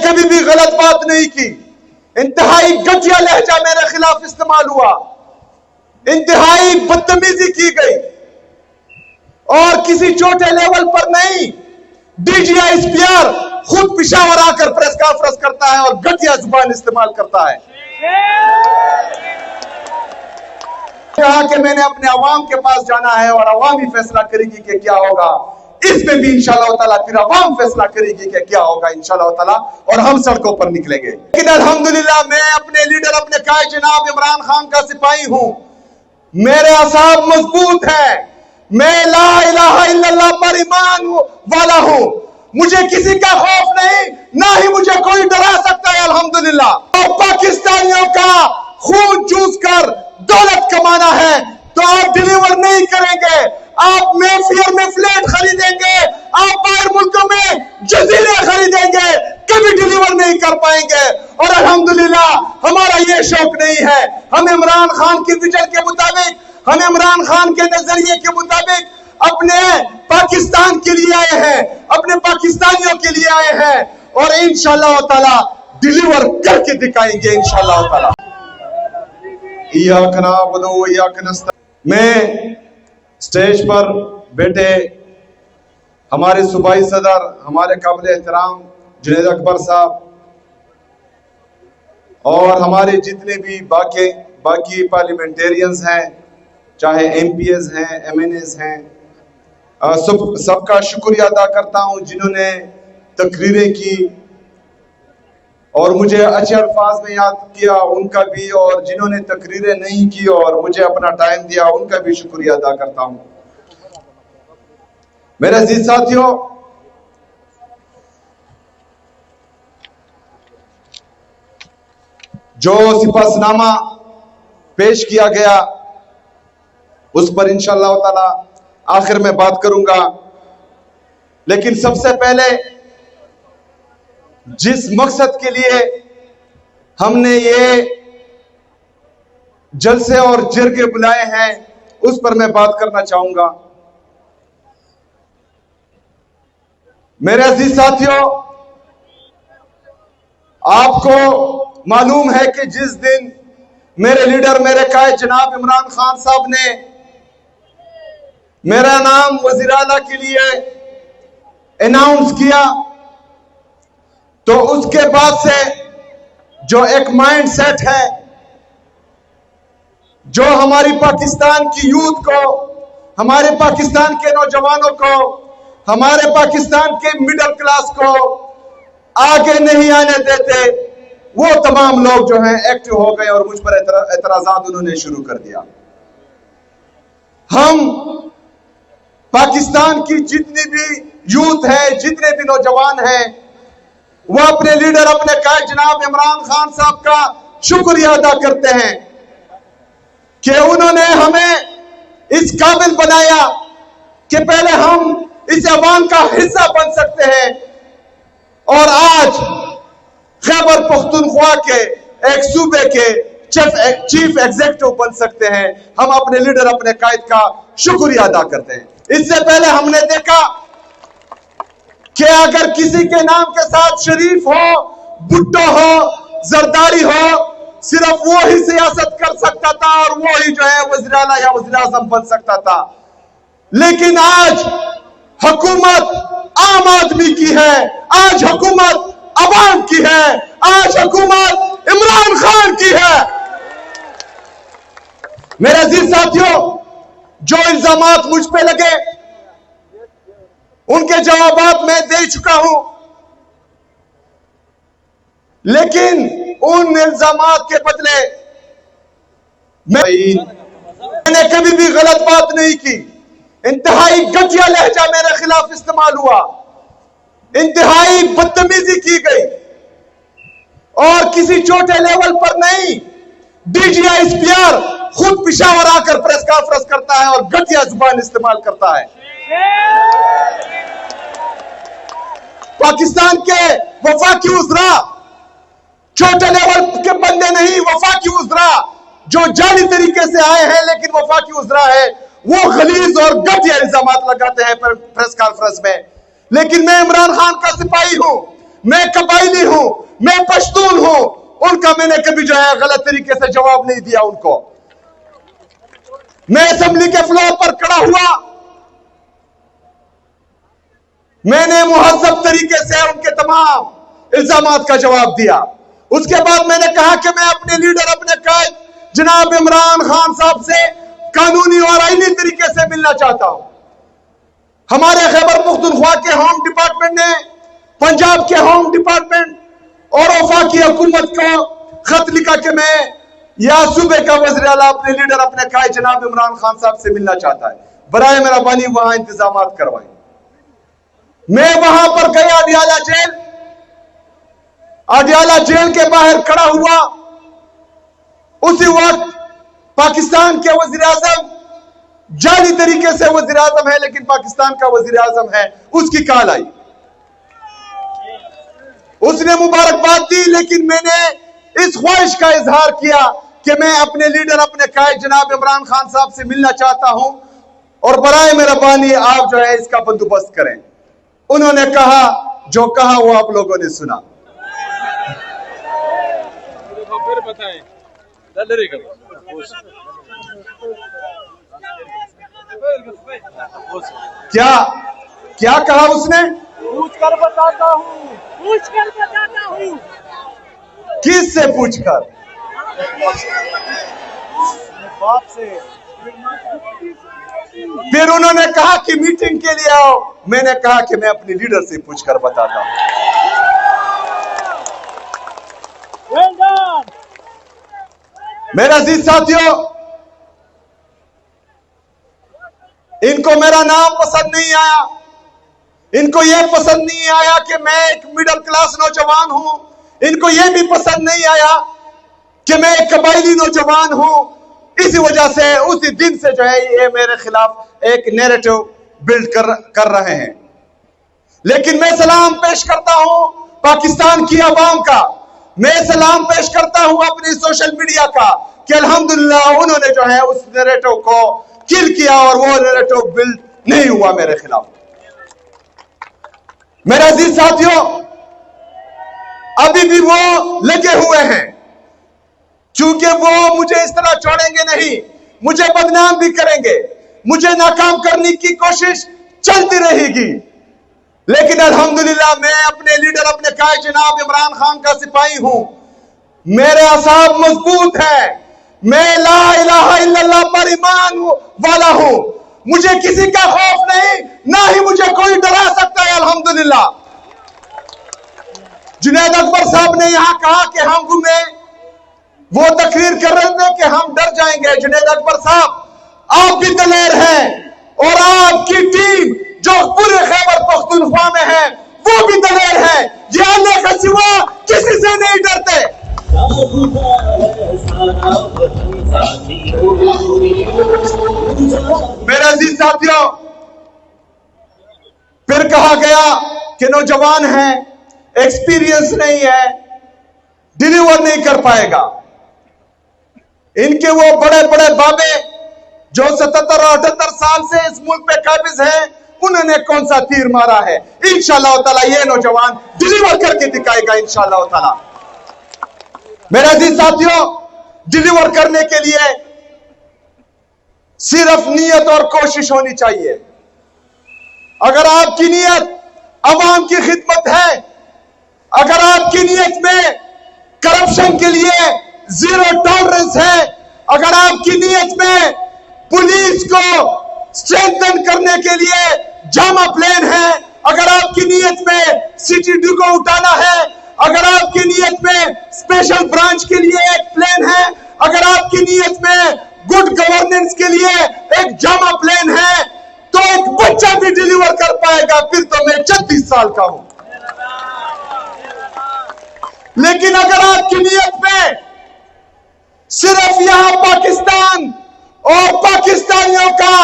कभी भी गलत बात नहीं की। इंतहाई घटिया लहजा मेरे खिलाफ इस्तेमाल हुआ, इंतहाई बदतमीजी की गई और किसी छोटे लेवल पर नहीं, डीजीआईएसपीआर खुद पेशावर आकर प्रेस कॉन्फ्रेंस करता है और घटिया जुबान इस्तेमाल करता है। कहा कि मैंने अपने अवाम के पास जाना है और अवाम ही फैसला करेगी कि क्या होगा। इसमें भी इंशाअल्लाह ताला फिर अवाम फैसला करेगी कि क्या होगा इंशाअल्लाह ताला, और हम सड़कों पर निकलेंगे। लेकिन अल्हम्दुलिल्लाह मैं अपने लीडर, अपने कायद जनाब इमरान खान का सिपाही हूं। मेरे असाब मजबूत है, मैं ला इलाहा इल्लल्लाह पर ईमान वाला हूं। मुझे किसी का खौफ नहीं, ना ही मुझे कोई डरा सकता है अल्हम्दुलिल्लाह। और पाकिस्तानियों का खून चूस कर दौलत कमाना है तो आप डिलीवर नहीं करेंगे। आप मेफेयर में फ्लैट खरीदेंगे, आप बाहर मुल्कों में जजीरे खरीदेंगे, कभी डिलीवर नहीं कर पाएंगे। और अल्हम्दुलिल्लाह हमारा ये शौक नहीं है। हम इमरान खान की विजन के मुताबिक, हम इमरान खान के नजरिए के मुताबिक अपने पाकिस्तान के लिए आए हैं, अपने पाकिस्तानियों के लिए आए हैं और इंशाअल्लाह ताला डिलीवर करके दिखाएंगे इंशाअल्लाह ताला। मैं स्टेज पर बैठे हमारे सूबाई सदर, हमारे काबिल एहतराम जुनैद अकबर साहब और हमारे जितने भी बाकी पार्लियामेंटेरियंस हैं, चाहे एमपीएस हैं, एमएनएस हैं, सबका शुक्रिया अदा करता हूं जिन्होंने तकरीरें की और मुझे अच्छे अल्फाज में याद किया, उनका भी, और जिन्होंने तकरीरें नहीं की और मुझे अपना टाइम दिया उनका भी शुक्रिया अदा करता हूं। मेरे अजीज साथियों, जो सिपाहीनामा पेश किया गया उस पर इंशाअल्लाह ताला आखिर में बात करूंगा, लेकिन सबसे पहले जिस मकसद के लिए हमने ये जलसे और जिरगे बुलाए हैं उस पर मैं बात करना चाहूंगा। मेरे अजीज साथियों, आपको मालूम है कि जिस दिन मेरे लीडर, मेरे कायद जनाब इमरान खान साहब ने मेरा नाम वज़ीर आला के लिए अनाउंस किया तो उसके बाद से जो एक माइंड सेट है, जो हमारी पाकिस्तान की यूथ को, हमारे पाकिस्तान के नौजवानों को, हमारे पाकिस्तान के मिडिल क्लास को आगे नहीं आने देते, वो तमाम लोग जो हैं एक्टिव हो गए और मुझ पर एतराजात उन्होंने शुरू कर दिया। हम पाकिस्तान की जितनी भी यूथ है, जितने भी नौजवान हैं, वो अपने लीडर, अपने कायद जनाब इमरान खान साहब का शुक्रिया अदा करते हैं कि उन्होंने हमें इस काबिल बनाया कि पहले हम इस अवाम का हिस्सा बन सकते हैं और आज खैबर पख्तूनख्वा के एक सूबे के चीफ एग्जीक्यूटिव बन सकते हैं। हम अपने लीडर, अपने कायद का शुक्रिया अदा करते हैं। इससे पहले हमने देखा कि अगर किसी के नाम के साथ शरीफ हो, भुट्टो हो, जरदारी हो, सिर्फ वो ही सियासत कर सकता था और वो ही जो है वज़ीर आला या वज़ीर आज़म बन सकता था। लेकिन आज हुकूमत आम आदमी की है, आज हुकूमत अवाम की है, आज हुकूमत इमरान खान की है। मेरे अजीज साथियों, जो इल्जामात मुझ पे लगे उनके जवाबात मैं दे चुका हूं, लेकिन उन इल्जामात के बदले मैंने कभी भी गलत बात नहीं की। इंतहाई घटिया लहजा मेरे खिलाफ इस्तेमाल हुआ, इंतहाई बदतमीजी की गई और किसी छोटे लेवल पर नहीं, डीजीआईएसपीआर खुद पेशावर आकर प्रेस कॉन्फ्रेंस करता है और घटिया जुबान इस्तेमाल करता है। पाकिस्तान के वफाकी उज़रा, छोटे लेवल के बंदे नहीं, वफाकी उज़रा जो जाली तरीके से आए हैं लेकिन वफाकी उज़रा है, वो गलीज और घटिया इल्जामात लगाते हैं प्रेस कॉन्फ्रेंस में। लेकिन मैं इमरान खान का सिपाही हूं, मैं कबायली हूं, मैं पश्तून हूं, उनका मैंने कभी जो है गलत तरीके से जवाब नहीं दिया उनको। मैं असेंबली के फ्लोर पर खड़ा हुआ, मैंने मुहज्जब तरीके से उनके तमाम इल्जामात का जवाब दिया। उसके बाद मैंने कहा कि मैं अपने लीडर, अपने कायद जनाब इमरान खान साहब से कानूनी और आईनी तरीके से मिलना चाहता हूं। हमारे खैबर पख्तूनख्वा के होम डिपार्टमेंट ने पंजाब के होम डिपार्टमेंट और वफाकी हुकूमत को खत लिखा कि मैं या सूबे का वज़ीर आला अपने लीडर, अपने कायद जनाब इमरान खान साहब से मिलना चाहता है, बराए मेहरबानी वहां इंतजाम करवाएं। मैं वहां पर गया अडियाला जेल, अडियाला जेल के बाहर खड़ा हुआ। उसी वक्त पाकिस्तान के वजीर आजम, जाली तरीके से वजीर आजम है लेकिन पाकिस्तान का वजीर आजम है, उसकी कॉल आई। उसने मुबारकबाद दी, लेकिन मैंने इस ख्वाहिश का इजहार किया कि मैं अपने लीडर, अपने कायद जनाब इमरान खान साहब से मिलना चाहता हूं और बराए मेहरबानी आप जो है इसका बंदोबस्त करें। उन्होंने कहा, जो कहा वो आप लोगों ने सुना। फिर बताएं। क्या क्या कहा उसने? पूछ कर बताता हूँ, पूछ कर बताता हूँ। किस से पूछकर? बाप से। फिर उन्होंने कहा कि मीटिंग के लिए आओ। मैंने कहा कि मैं अपने लीडर से पूछकर बताता हूं। मेरे अजीज साथियों, इनको मेरा नाम पसंद नहीं आया, इनको यह पसंद नहीं आया कि मैं एक मिडिल क्लास नौजवान हूं, इनको यह भी पसंद नहीं आया कि मैं एक कबायली नौजवान हूं। इसी वजह से उसी दिन से जो है ये मेरे खिलाफ एक नैरेटिव बिल्ड कर रहे हैं। लेकिन मैं सलाम पेश करता हूं पाकिस्तान की आवाम का, मैं सलाम पेश करता हूं अपनी सोशल मीडिया का कि अल्हम्दुलिल्लाह उन्होंने जो है उस नैरेटिव को किल किया और वो नैरेटिव बिल्ड नहीं हुआ मेरे खिलाफ। मेरे अजीज साथियों, अभी भी वो लगे हुए हैं, क्योंकि वो मुझे इस तरह छोड़ेंगे नहीं, मुझे बदनाम भी करेंगे, मुझे नाकाम करने की कोशिश चलती रहेगी। लेकिन अल्हम्दुलिल्लाह मैं अपने लीडर, अपने कायद जनाब इमरान खान का सिपाही हूं, मेरे असाब मजबूत है, मैं ला इलाहा इल्लल्लाह पर ईमान वाला हूं, मुझे किसी का खौफ नहीं, ना ही मुझे कोई डरा सकता है। अल्हम्दुलिल्लाह जुनैद अकबर साहब ने यहां कहा कि हम में वो तकरीर कर रहे थे कि हम डर जाएंगे। जुनैद अकबर साहब, आप भी दलेर हैं और आपकी टीम जो पूरे खैबर पख्तूनख्वा में है वो भी दलेर है। ये अल्लाह के सिवा किसी से नहीं डरते। मेरे अजीज साथियों, फिर कहा गया कि नौजवान है, एक्सपीरियंस नहीं है, डिलीवर नहीं कर पाएगा। इनके वो बड़े बड़े बाबे जो 77 और 78 साल से इस मुल्क पे काबिज हैं, उन्होंने कौन सा तीर मारा है? इंशाअल्लाह ताला ये नौजवान डिलीवर करके दिखाएगा इंशाअल्लाह ताला। मेरे अजीज साथियों, डिलीवर करने के लिए सिर्फ नीयत और कोशिश होनी चाहिए। अगर आपकी नीयत अवाम की खिदमत है, अगर आपकी नीयत में करप्शन के लिए जीरो टॉलरेंस है, अगर आपकी नीयत में पुलिस को स्ट्रेंथन करने के लिए जामा प्लान है, अगर आपकी नीयत में CTD को उठाना है, अगर आपकी नीयत में स्पेशल ब्रांच के लिए एक प्लान है, अगर आपकी नीयत में गुड गवर्नेंस के लिए एक जामा प्लान है, तो एक बच्चा भी डिलीवर कर पाएगा। फिर तो मैं 36 साल का हूं। लेकिन अगर आपकी नीयत में सिर्फ यहां पाकिस्तान और पाकिस्तानियों का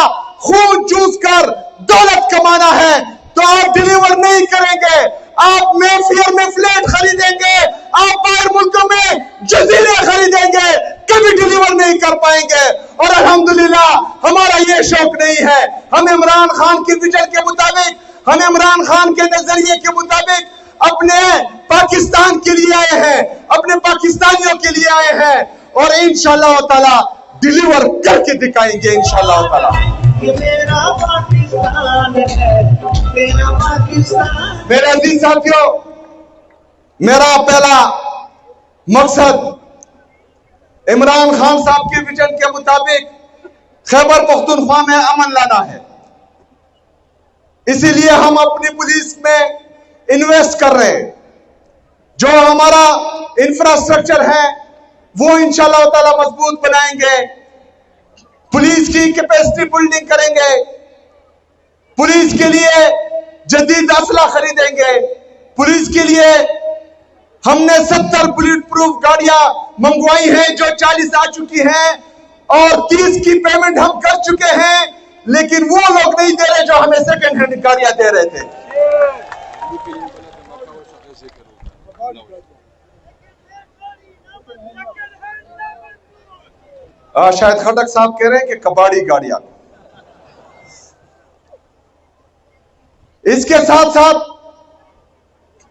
खून चूस कर दौलत कमाना है, तो आप डिलीवर नहीं करेंगे। आप मेफेयर में फ्लैट खरीदेंगे, आप बाहर मुल्कों में जजीरे खरीदेंगे, कभी डिलीवर नहीं कर पाएंगे। और अल्हम्दुलिल्लाह हमारा ये शौक नहीं है। हम इमरान खान की विजन के मुताबिक, हम इमरान खान के नजरिए के मुताबिक अपने पाकिस्तान के लिए आए हैं, अपने पाकिस्तानियों के लिए आए हैं और इंशाअल्लाह ताला डिलीवर करके दिखाएंगे इंशाअल्लाह ताला। मेरा पाकिस्तान है, तेरा पाकिस्तान। मेरे अजीज साथियों, मेरा पहला मकसद इमरान खान साहब के विजन के मुताबिक खैबर पख्तूनख्वा में अमन लाना है। इसीलिए हम अपनी पुलिस में इन्वेस्ट कर रहे हैं। जो हमारा इंफ्रास्ट्रक्चर है वो इंशाअल्लाह ताला मजबूत बनाएंगे, पुलिस की कैपेसिटी बिल्डिंग करेंगे, पुलिस के लिए जदीद असला खरीदेंगे, पुलिस के लिए हमने 70 बुलेट प्रूफ गाड़ियां मंगवाई हैं जो 40 आ चुकी हैं और 30 की पेमेंट हम कर चुके हैं, लेकिन वो लोग नहीं दे रहे जो हमें सेकंड हैंड गाड़ियां दे रहे थे। शायद खटक साहब कह रहे हैं कि कबाड़ी गाड़ियां। इसके साथ साथ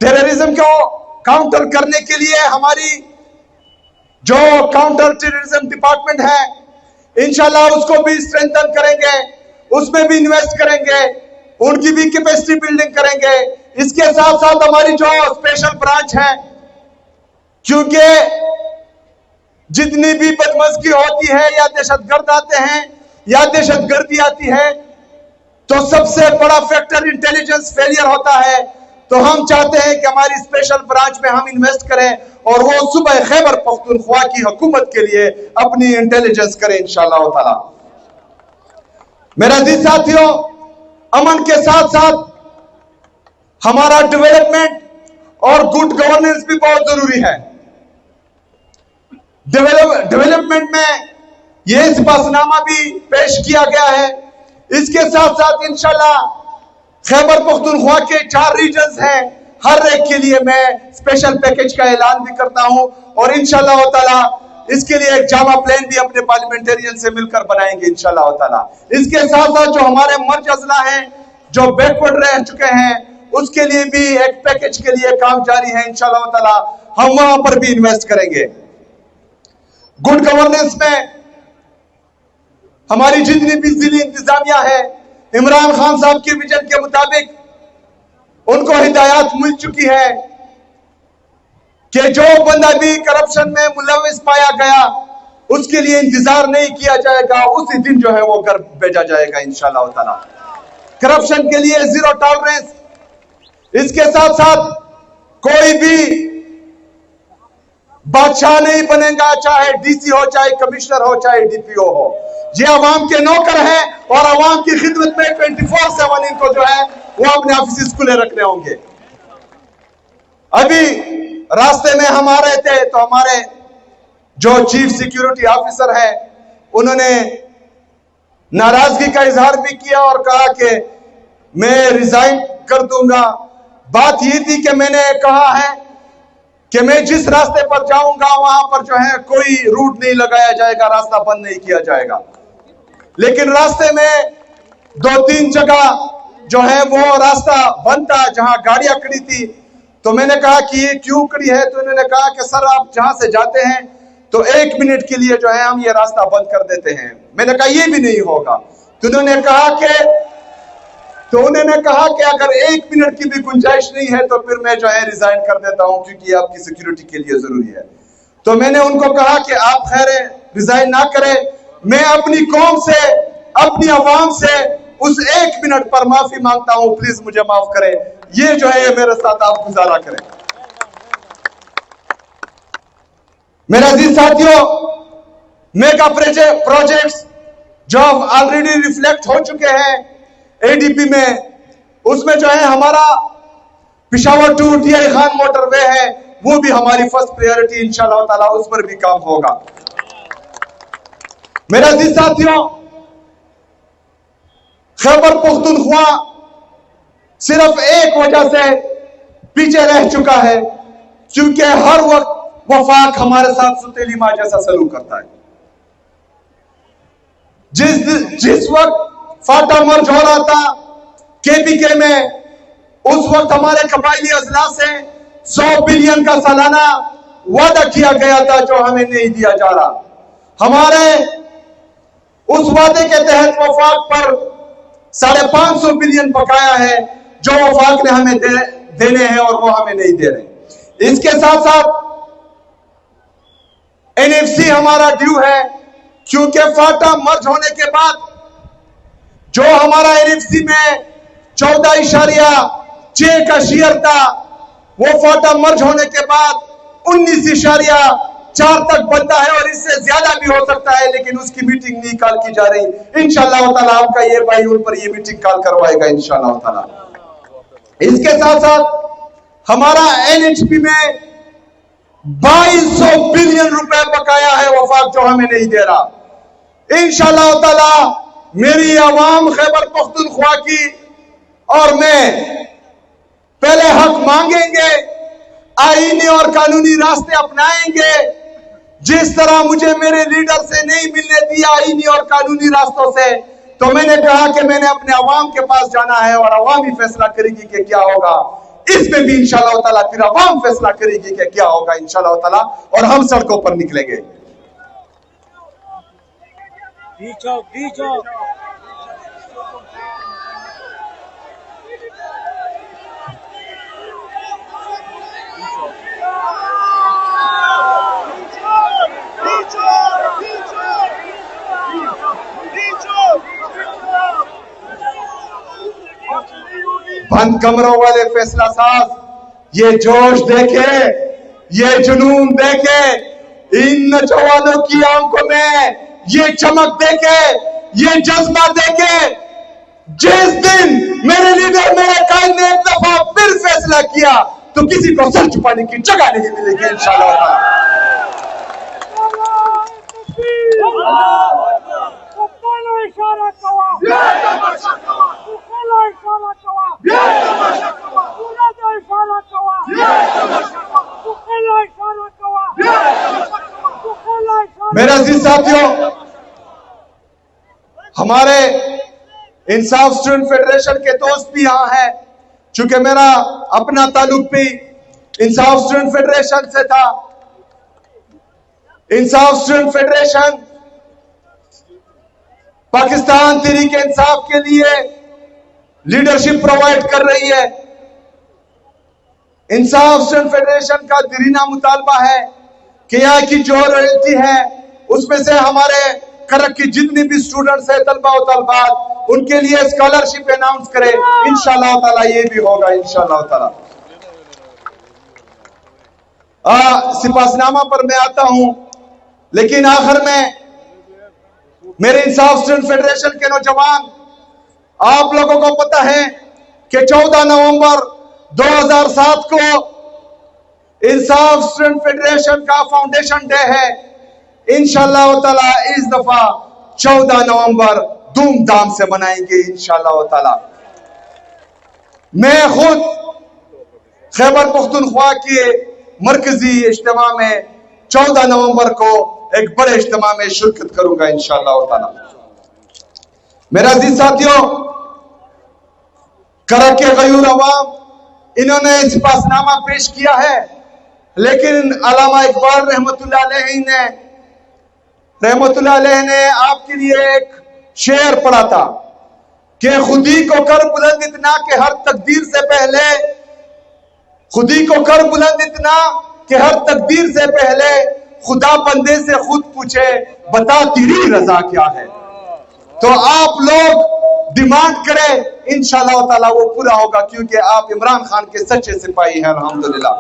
टेररिज्म को काउंटर करने के लिए हमारी जो काउंटर टेररिज्म डिपार्टमेंट है इंशाल्लाह उसको भी स्ट्रेंथन करेंगे, उसमें भी इन्वेस्ट करेंगे, उनकी भी कैपेसिटी बिल्डिंग करेंगे। इसके साथ साथ हमारी जो स्पेशल ब्रांच है, क्योंकि जितनी भी बदमज़गी होती है या दहशतगर्द आते हैं या दहशतगर्दी आती है तो सबसे बड़ा फैक्टर इंटेलिजेंस फेलियर होता है। तो हम चाहते हैं कि हमारी स्पेशल ब्रांच में हम इन्वेस्ट करें और वो सुबह खैबर पख्तूनख्वा की हुकूमत के लिए अपनी इंटेलिजेंस करें इंशाअल्लाह ताला। मेरे अजीज साथियों, अमन के साथ साथ हमारा डेवलपमेंट और गुड गवर्नेंस भी बहुत जरूरी है। डेवलपमेंट में यह सिफारशनामा भी पेश किया गया है। इसके साथ साथ इंशाल्लाह खैबर पख्तूनख्वा के 4 रीजन्स हैं, हर एक के लिए मैं स्पेशल पैकेज का ऐलान भी करता हूं और इंशाल्लाह ताला इसके लिए एक जामा प्लान भी अपने पार्लियामेंटेरियन से मिलकर बनाएंगे इंशाल्लाह ताला। इसके साथ साथ जो हमारे मर्ज अजला हैं जो बैकवर्ड रह चुके हैं उसके लिए भी एक पैकेज के लिए काम जारी है इंशाल्लाह ताला, हम वहां पर भी इन्वेस्ट करेंगे। गुड गवर्नेंस में हमारी जितनी भी जिली इंतजामिया है इमरान खान साहब के विजन के मुताबिक उनको हिदायत मिल चुकी है कि जो बंदा भी करप्शन में मुलविस पाया गया उसके लिए इंतजार नहीं किया जाएगा, उसी दिन जो है वो घर भेजा जाएगा इंशाल्लाह ताला। करप्शन के लिए 0 टॉलरेंस। इसके साथ साथ कोई भी बादशाह नहीं बनेगा, चाहे डीसी हो, चाहे कमिश्नर हो, चाहे डीपीओ हो। ये अवाम के नौकर है और अवाम की खिदमत में 24/7 इनको जो है वो अपने ऑफिस खुले रखने होंगे। अभी रास्ते में हम आ रहे थे तो हमारे जो चीफ सिक्योरिटी ऑफिसर है उन्होंने नाराजगी का इजहार भी किया और कहा कि मैं रिजाइन कर दूंगा। बात ये थी कि मैंने कहा है कि मैं जिस रास्ते पर जाऊंगा वहां पर जो है कोई रूट नहीं लगाया जाएगा, रास्ता बंद नहीं किया जाएगा। लेकिन रास्ते में 2-3 जगह जो है वो रास्ता बंद था जहां गाड़ियां खड़ी थी। तो मैंने कहा कि ये क्यों खड़ी है, तो इन्होंने कहा कि सर आप जहां से जाते हैं तो 1 मिनट के लिए जो है हम ये रास्ता बंद कर देते हैं। मैंने कहा ये भी नहीं होगा। तो उन्होंने कहा कि अगर 1 मिनट की भी गुंजाइश नहीं है तो फिर मैं जो है रिजाइन कर देता हूं क्योंकि ये आपकी सिक्योरिटी के लिए जरूरी है। तो मैंने उनको कहा कि आप खैर रिजाइन ना करें, मैं अपनी कौम से, अपनी आवाम से उस 1 मिनट पर माफी मांगता हूं, प्लीज मुझे माफ करें। ये जो है मेरे साथ आप गुजारा करें। मेरे अजीज साथियों, मेगा प्रोजेक्ट्स जो ऑलरेडी रिफ्लेक्ट हो चुके हैं एडीपी में, उसमें जो है हमारा Peshawar to DI Khan motorway है, वो भी हमारी फर्स्ट प्रायोरिटी इंशाअल्लाह ताला, उस पर भी काम होगा। मेरे अजीज साथियों, खैबर पख्तूनख्वा सिर्फ एक वजह से पीछे रह चुका है क्योंकि हर वक्त वफाक हमारे साथ सुतेली मां जैसा सलूक करता है। जिस वक्त फाटा मर्ज हो रहा था KPK में, उस वक्त हमारे कबायली अजला से 100 बिलियन का सालाना वादा किया गया था जो हमें नहीं दिया जा रहा। हमारे उस वादे के तहत वफाक पर 550 बिलियन बकाया है जो वफाक ने हमें देने हैं और वो हमें नहीं दे रहे। इसके साथ साथ एनएफसी हमारा ड्यू है, क्योंकि फाटा मर्ज होने के बाद जो हमारा एनएफसी में 14.6 का शेयर था, वो फाटा मर्ज होने के बाद 19.4 तक बनता है और इससे ज्यादा भी हो सकता है, लेकिन उसकी मीटिंग नहीं कॉल की जा रही। इंशाअल्लाह ताला आपका ये भाई उन पर ये मीटिंग कॉल करवाएगा इंशाअल्लाह ताला। इसके साथ साथ हमारा एनएचपी में 2200 बिलियन रुपए बकाया है वफाक जो हमें नहीं दे रहा। इंशाअल्लाह ताला मेरी आवाम खैबर पख्तूनख्वा की और मैं पहले हक मांगेंगे, आईनी और कानूनी रास्ते अपनाएंगे। जिस तरह मुझे मेरे लीडर से नहीं मिलने दिया आईनी और कानूनी रास्तों से, तो मैंने कहा कि मैंने अपने अवाम के पास जाना है और अवाम ही फैसला करेगी कि क्या होगा। इसमें भी इंशाअल्लाह ताला फिर अवाम फैसला करेगी कि क्या होगा इंशाअल्लाह ताला, और हम सड़कों पर निकलेंगे। बंद कमरों वाले फैसला साज, ये जोश देखे, ये जुनून देखे, इन नौजवानों की आंखों में ये चमक देखे, ये जज्बा देखे। जिस दिन मेरे लीडर मेरे कायद ने एक दफा फिर फैसला किया तो किसी को सर छुपाने की जगह नहीं मिलेगी इंशाअल्लाह। मेरे अजीज साथियों, हमारे इंसाफ स्टूडेंट फेडरेशन के दोस्त भी यहां हैं। चूंकि मेरा अपना ताल्लुक भी इंसाफ स्टूडेंट फेडरेशन से था। इंसाफ स्टूडेंट फेडरेशन पाकिस्तान तहरीक इंसाफ के लिए लीडरशिप प्रोवाइड कर रही है। इंसाफ स्टूडेंट फेडरेशन का दिरीना मुतालबा है कि यहाँ की जो रॉयल्टी है उसमें से हमारे करक की जितने भी स्टूडेंट्स है, तलबा और तलबात, उनके लिए स्कॉलरशिप अनाउंस करे। इंशाअल्लाह ताला ये भी होगा इंशाअल्लाह ताला। सिपासनामा पर मैं आता हूं, लेकिन आखिर में मेरे इंसाफ स्टूडेंट फेडरेशन के नौजवान, आप लोगों को पता है कि 14 नवंबर 2007 को इंसाफ स्टूडेंट फेडरेशन का फाउंडेशन डे है। इंशाअल्लाह ताला इस दफा 14 नवंबर धूमधाम से मनाएंगे इंशाअल्लाह ताला। मैं खुद खैबर पख्तूनख्वा के मरकजी इज्तिमा में 14 नवंबर को एक बड़े इज्तिमा में शिरकत करूंगा इंशाअल्लाह ताला। मेरा अजीज साथियों, करक के गयूर अवाम, इन्होंने सिपासनामा पेश किया है, लेकिन अल्लामा इकबाल रहमतुल्लाह अलैह ने आपके लिए एक शेर पढ़ा था कि खुदी को कर बुलंद इतना कि हर तकदीर से पहले, खुदी को कर बुलंद इतना कि हर तकदीर से पहले खुदा बंदे से खुद पूछे बता तेरी रजा क्या है। तो आप लोग डिमांड करें, इंशाअल्लाह ताला वो पूरा होगा, क्योंकि आप इमरान खान के सच्चे सिपाही हैं अल्हम्दुलिल्लाह।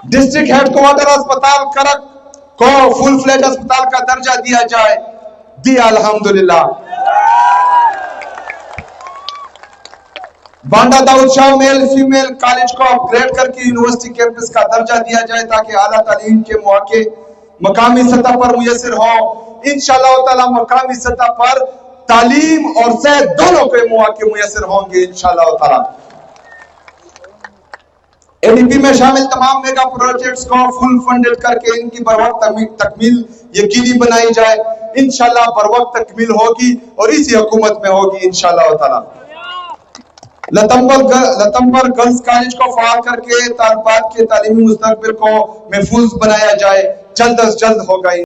डिस्ट्रिक्ट हेडक्वार्टर अस्पताल करक को फुल फ्लेज अस्पताल का दर्जा दिया जाए, दिया अल्हम्दुलिल्लाह। Banda Daud Shah male female college को अपग्रेड करके यूनिवर्सिटी कैंपस का दर्जा दिया जाए, ताकि आला तालीम के मौके मकामी सतह पर मुयस्सर हो। इंशाअल्लाह ताला मकामी सतह पर तालीम और सेहत दोनों के मौके मुयस्सर होंगे इंशाअल्लाह ताला। एडीपी में शामिल तमाम मेगा प्रोजेक्ट्स को फुल फंडेड करके इनकी बरवक्त तकमील यकीनी बनाई जाए। इंशाअल्लाह बरवक्त तकमील होगी और इसी हुकूमत में होगी इंशाअल्लाह ताला। लतम्बर गर्ल्स कॉलेज को फाल करके तालबात के तालीमी मुस्तकबिल को महफूज बनाया जाए, जल्द अज जल्द होगा।